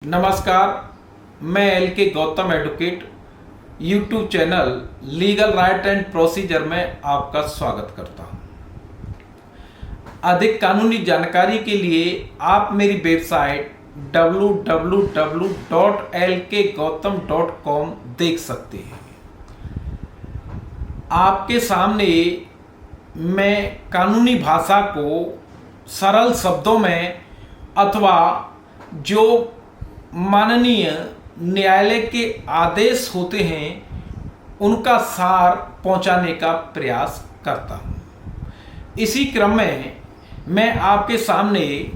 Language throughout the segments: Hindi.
नमस्कार। मैं एल के Gautam advocate YouTube channel legal right and procedure में आपका स्वागत करता हूं। अधिक कानूनी जानकारी के लिए आप मेरी वेबसाइट www.lkgautam.com देख सकते हैं। आपके सामने मैं कानूनी भाषा को सरल शब्दों में अथवा जो माननीय न्यायालय के आदेश होते हैं उनका सार पहुंचाने का प्रयास करता हूं। इसी क्रम में मैं आपके सामने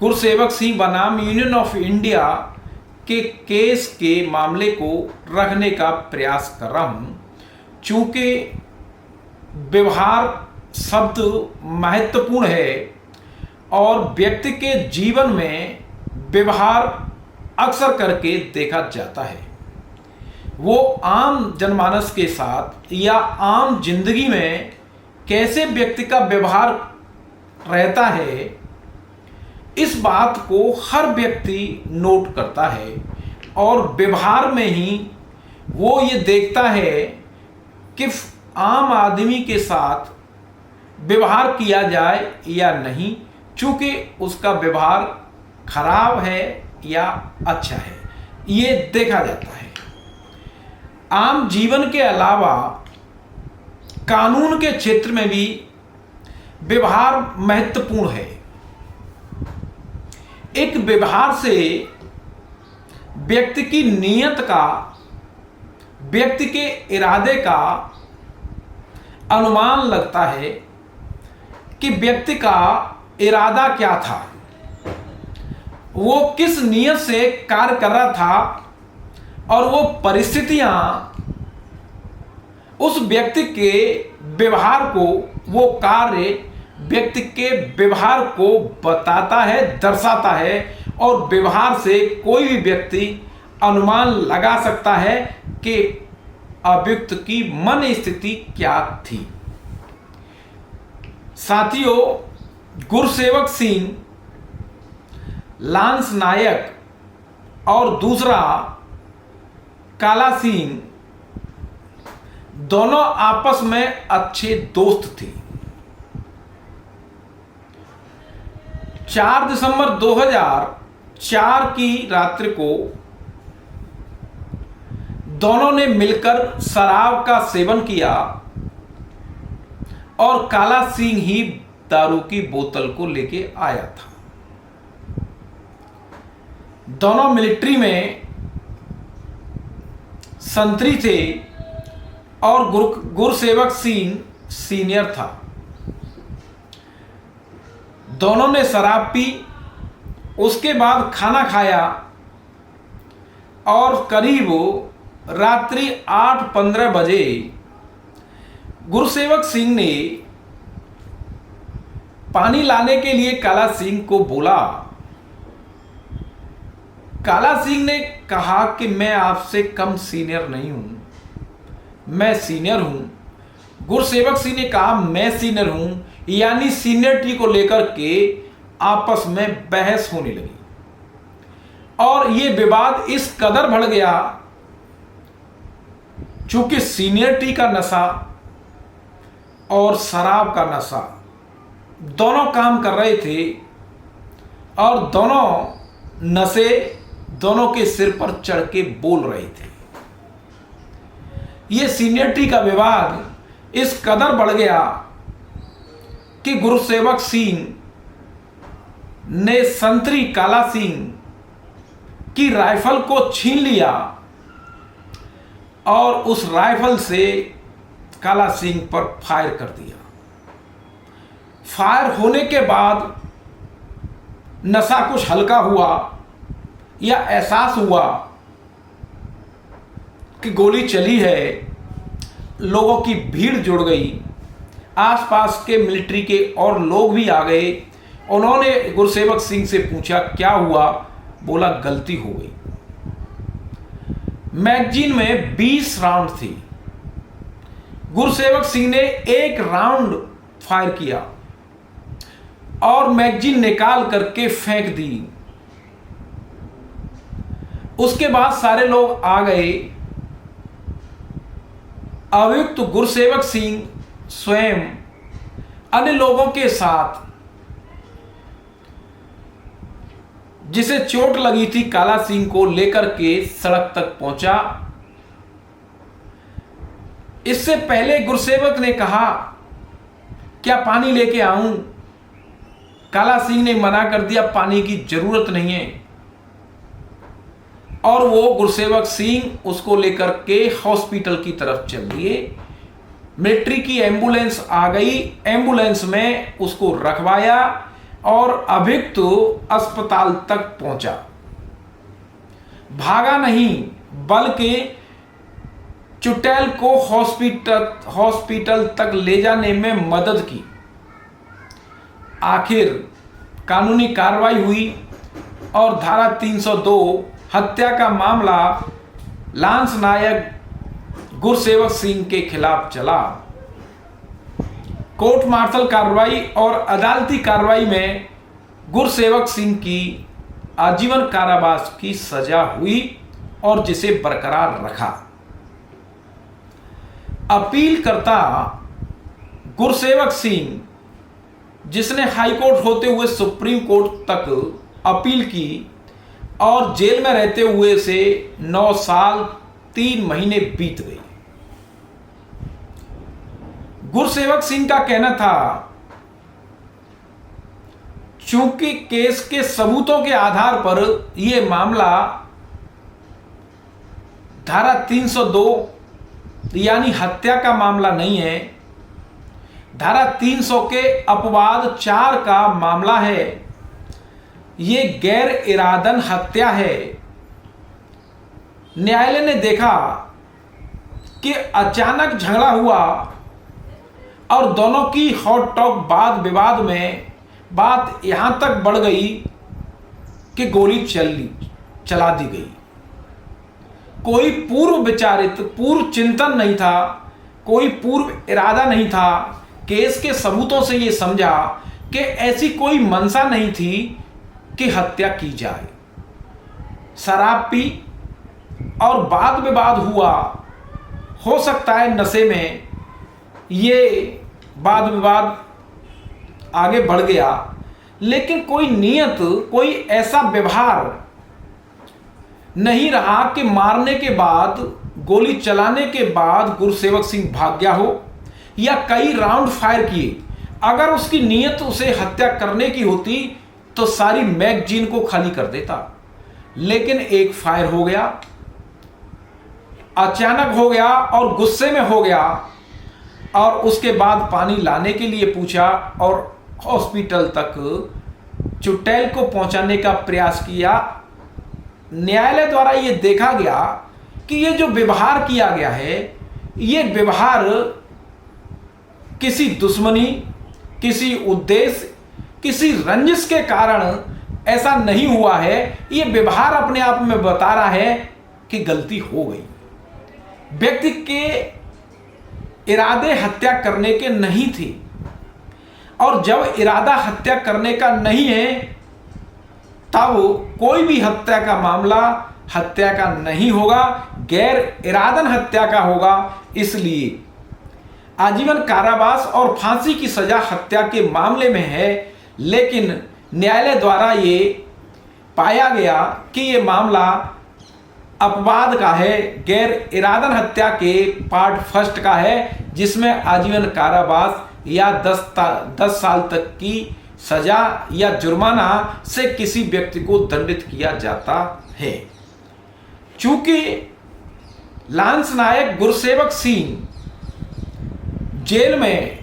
गुरसेवक सिंह बनाम यूनियन ऑफ इंडिया के केस के मामले को रखने का प्रयास कर रहा हूं। चूँकि व्यवहार शब्द महत्वपूर्ण है और व्यक्ति के जीवन में व्यवहार अक्सर करके देखा जाता है, वो आम जनमानस के साथ या आम जिंदगी में कैसे व्यक्ति का व्यवहार रहता है, इस बात को हर व्यक्ति नोट करता है और व्यवहार में ही वो ये देखता है कि आम आदमी के साथ व्यवहार किया जाए या नहीं, चूँकि उसका व्यवहार खराब है या अच्छा है, ये देखा जाता है। आम जीवन के अलावा कानून के क्षेत्र में भी व्यवहार महत्वपूर्ण है। एक व्यवहार से व्यक्ति की नीयत का, व्यक्ति के इरादे का अनुमान लगता है कि व्यक्ति का इरादा क्या था, वो किस नियत से कार्य कर रहा था और वो परिस्थितियां उस व्यक्ति के व्यवहार को, वो कार्य व्यक्ति के व्यवहार को बताता है, दर्शाता है और व्यवहार से कोई भी व्यक्ति अनुमान लगा सकता है कि अभियुक्त की मन स्थिति क्या थी। साथियों, गुरसेवक सिंह, लांस नायक और दूसरा काला सिंह दोनों आपस में अच्छे दोस्त थे। 4 दिसंबर 2004 की रात्रि को दोनों ने मिलकर शराब का सेवन किया और काला सिंह ही दारू की बोतल को लेके आया था। दोनों मिलिट्री में संतरी थे और गुरसेवक सिंह सीनियर था। दोनों ने शराब पी, उसके बाद खाना खाया और करीब रात्रि 8:15 बजे गुरसेवक सिंह ने पानी लाने के लिए काला सिंह को बोला। काला सिंह ने कहा कि मैं आपसे कम सीनियर नहीं हूं, मैं सीनियर हूं। गुरसेवक सिंह ने कहा मैं सीनियर हूं, यानी सीनियरिटी को लेकर के आपस में बहस होने लगी और ये विवाद इस कदर बढ़ गया, चूंकि सीनियरिटी का नशा और शराब का नशा दोनों काम कर रहे थे और दोनों नशे दोनों के सिर पर चढ़ के बोल रहे थे। ये सीनियरिटी का विवाद इस कदर बढ़ गया कि गुरसेवक सिंह ने संतरी काला सिंह की राइफल को छीन लिया और उस राइफल से काला सिंह पर फायर कर दिया। फायर होने के बाद नशा कुछ हल्का हुआ या एहसास हुआ कि गोली चली है, लोगों की भीड़ जुड़ गई, आसपास के मिलिट्री के और लोग भी आ गए। उन्होंने गुरसेवक सिंह से पूछा क्या हुआ, बोला गलती हो गई। मैगजीन में 20 राउंड थी, गुरसेवक सिंह ने एक राउंड फायर किया और मैगजीन निकाल करके फेंक दी। उसके बाद सारे लोग आ गए। अभियुक्त गुरसेवक सिंह स्वयं अन्य लोगों के साथ, जिसे चोट लगी थी, काला सिंह को लेकर के सड़क तक पहुंचा। इससे पहले गुरसेवक ने कहा, क्या पानी लेके आऊं? काला सिंह ने मना कर दिया, पानी की जरूरत नहीं है। और वो गुरसेवक सिंह उसको लेकर के हॉस्पिटल की तरफ चल दिए। मिलिट्री की एम्बुलेंस आ गई, एम्बुलेंस में उसको रखवाया और अभियुक्त अस्पताल तक पहुंचा। भागा नहीं, बल्कि चुटैल को हॉस्पिटल तक ले जाने में मदद की। आखिर कानूनी कार्रवाई हुई और धारा 302 हत्या का मामला लांस नायक गुरसेवक सिंह के खिलाफ चला। कोर्ट मार्शल कार्रवाई और अदालती कार्रवाई में गुरसेवक सिंह की आजीवन कारावास की सजा हुई और जिसे बरकरार रखा। अपीलकर्ता गुरसेवक सिंह, जिसने हाईकोर्ट होते हुए सुप्रीम कोर्ट तक अपील की और जेल में रहते हुए से 9 साल 3 महीने बीत गए। गुरसेवक सिंह का कहना था, चूंकि केस के सबूतों के आधार पर यह मामला धारा 302 यानी हत्या का मामला नहीं है, धारा 300 के अपवाद 4 का मामला है, ये गैर इरादन हत्या है। न्यायालय ने देखा कि अचानक झगड़ा हुआ और दोनों की हॉट टॉक वाद विवाद में बात यहां तक बढ़ गई कि गोली चला दी गई। कोई पूर्व विचारित, पूर्व चिंतन नहीं था, कोई पूर्व इरादा नहीं था। केस के सबूतों से यह समझा कि ऐसी कोई मंशा नहीं थी कि हत्या की जाए। शराब पी और वाद विवाद हुआ, हो सकता है नशे में ये वाद विवाद आगे बढ़ गया, लेकिन कोई नियत, कोई ऐसा व्यवहार नहीं रहा कि मारने के बाद, गोली चलाने के बाद गुरसेवक सिंह भाग गया हो या कई राउंड फायर किए। अगर उसकी नियत उसे हत्या करने की होती तो सारी मैगजीन को खाली कर देता, लेकिन एक फायर हो गया, अचानक हो गया और गुस्से में हो गया और उसके बाद पानी लाने के लिए पूछा और हॉस्पिटल तक चुटैल को पहुंचाने का प्रयास किया। न्यायालय द्वारा यह देखा गया कि यह जो व्यवहार किया गया है, यह व्यवहार किसी दुश्मनी, किसी उद्देश्य, किसी रंजिश के कारण ऐसा नहीं हुआ है। यह व्यवहार अपने आप में बता रहा है कि गलती हो गई। व्यक्ति के इरादे हत्या करने के नहीं थे, और जब इरादा हत्या करने का नहीं है तब कोई भी हत्या का मामला हत्या का नहीं होगा, गैर इरादन हत्या का होगा। इसलिए आजीवन कारावास और फांसी की सजा हत्या के मामले में है, लेकिन न्यायालय द्वारा ये पाया गया कि ये मामला अपवाद का है, गैर इरादन हत्या के पार्ट फर्स्ट का है, जिसमें आजीवन कारावास या 10 साल तक की सजा या जुर्माना से किसी व्यक्ति को दंडित किया जाता है। चूंकि लांस नायक गुरसेवक सिंह जेल में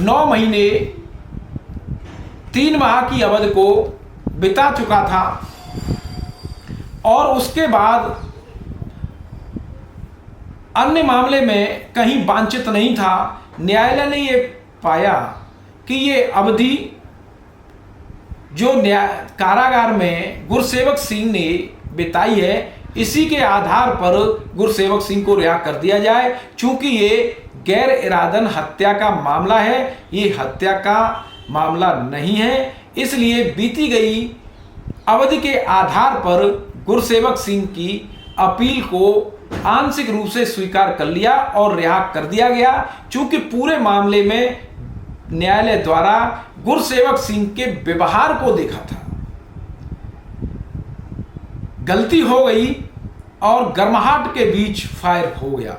9 महीने 3 माह की अवधि को बिता चुका था और उसके बाद अन्य मामले में कहीं वांछित नहीं था, न्यायालय ने ये पाया कि ये अवधि जो कारागार में गुरसेवक सिंह ने बिताई है, इसी के आधार पर गुरसेवक सिंह को रिहा कर दिया जाए। चूंकि ये गैर इरादन हत्या का मामला है, ये हत्या का मामला नहीं है, इसलिए बीती गई अवधि के आधार पर गुरसेवक सिंह की अपील को आंशिक रूप से स्वीकार कर लिया और रिहा कर दिया गया, क्योंकि पूरे मामले में न्यायालय द्वारा गुरसेवक सिंह के व्यवहार को देखा था। गलती हो गई और गर्माहट के बीच फायर हो गया,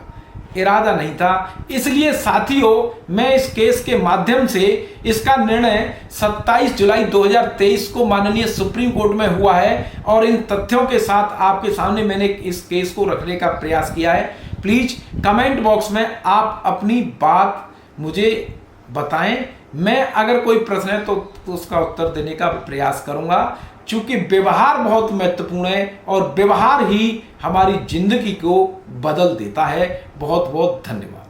इरादा नहीं था। इसलिए साथियों, मैं इस केस के माध्यम से इसका निर्णय 27 जुलाई 2023 को माननीय सुप्रीम कोर्ट में हुआ है और इन तथ्यों के साथ आपके सामने मैंने इस केस को रखने का प्रयास किया है। प्लीज कमेंट बॉक्स में आप अपनी बात मुझे बताएं। मैं अगर कोई प्रश्न है तो उसका उत्तर देने का प्रयास करूंगा, क्योंकि व्यवहार बहुत महत्वपूर्ण है और व्यवहार ही हमारी जिंदगी को बदल देता है। बहुत बहुत धन्यवाद।